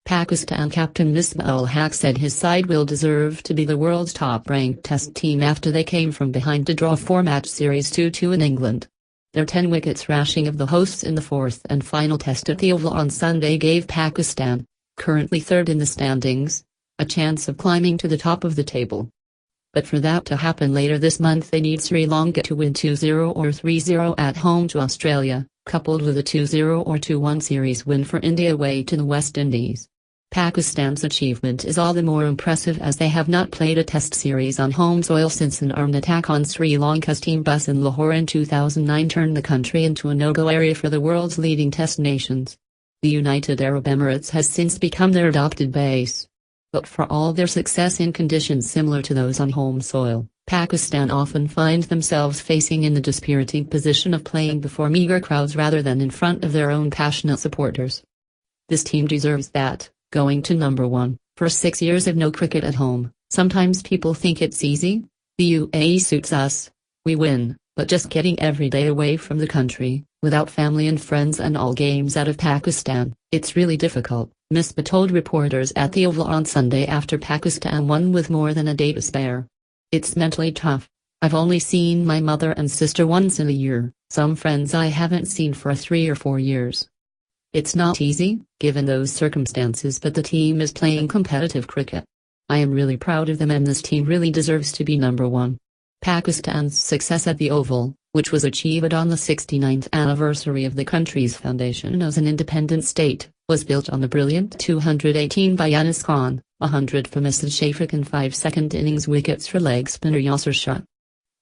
Pakistan captain Misbah ul-Haq said his side will deserve to be the world's top-ranked test team after they came from behind to draw a four-match series 2-2 in England. Their 10-wicket thrashing of the hosts in the fourth and final test at the Oval on Sunday gave Pakistan, currently third in the standings, a chance of climbing to the top of the table. But for that to happen later this month they need Sri Lanka to win 2-0 or 3-0 at home to Australia, coupled with a 2-0 or 2-1 series win for India away to the West Indies. Pakistan's achievement is all the more impressive as they have not played a test series on home soil since an armed attack on Sri Lanka's team bus in Lahore in 2009 turned the country into a no-go area for the world's leading test nations. The United Arab Emirates has since become their adopted base. But for all their success in conditions similar to those on home soil, Pakistan often find themselves facing in the dispiriting position of playing before meager crowds rather than in front of their own passionate supporters. This team deserves that. Going to number 1, for 6 years of no cricket at home. Sometimes people think it's easy. The UAE suits us. We win, but just getting every day away from the country, without family and friends and all games out of Pakistan, it's really difficult, Misbah told reporters at the Oval on Sunday after Pakistan won with more than a day to spare. It's mentally tough. I've only seen my mother and sister once in a year, some friends I haven't seen for 3 or 4 years. It's not easy, given those circumstances, but the team is playing competitive cricket. I am really proud of them and this team really deserves to be number 1. Pakistan's success at the Oval, which was achieved on the 69th anniversary of the country's foundation as an independent state, was built on the brilliant 218 by Anas Khan, 100 for Misbah Shafiq and 5 second-innings wickets for leg spinner Yasir Shah.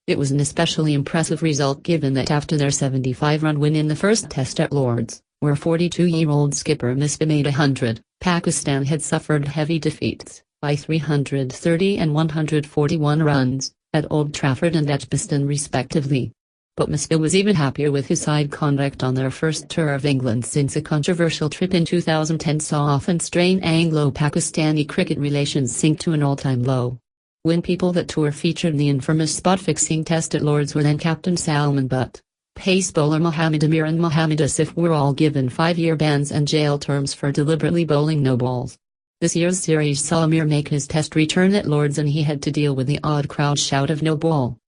It was an especially impressive result given that after their 75-run win in the first test at Lord's, where 42-year-old skipper Misbah made 100, Pakistan had suffered heavy defeats, by 330 and 141 runs, at Old Trafford and Edgbaston respectively. But Misbah was even happier with his side conduct on their first tour of England since a controversial trip in 2010 saw often strained Anglo-Pakistani cricket relations sink to an all-time low. When people that tour featured the infamous spot-fixing test at Lord's were then captain Salman Butt, pace bowler Mohammad Amir and Mohammad Asif were all given 5-year bans and jail terms for deliberately bowling no balls. This year's series saw Amir make his test return at Lord's and he had to deal with the odd crowd shout of no ball.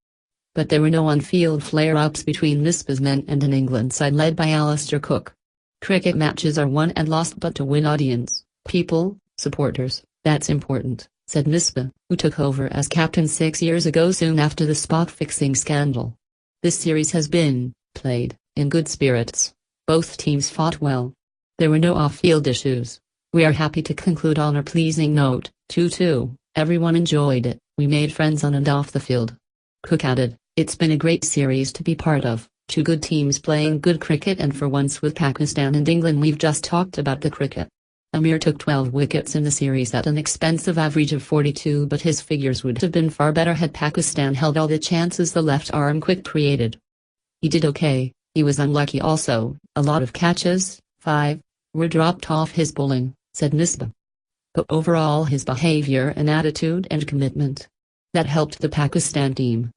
But there were no on-field flare-ups between Misbah's men and an England side led by Alistair Cook. Cricket matches are won and lost but to win audience, people, supporters, that's important, said Misbah, who took over as captain 6 years ago soon after the spot-fixing scandal. This series has been played in good spirits. Both teams fought well. There were no off-field issues. We are happy to conclude on a pleasing note, 2-2. Everyone enjoyed it. We made friends on and off the field. Cook added, it's been a great series to be part of. 2 good teams playing good cricket and for once with Pakistan and England we've just talked about the cricket. Amir took 12 wickets in the series at an expensive average of 42 but his figures would have been far better had Pakistan held all the chances the left-arm quick created. He did okay, he was unlucky also, a lot of catches, 5, were dropped off his bowling, said Misbah. But overall his behavior and attitude and commitment. That helped the Pakistan team.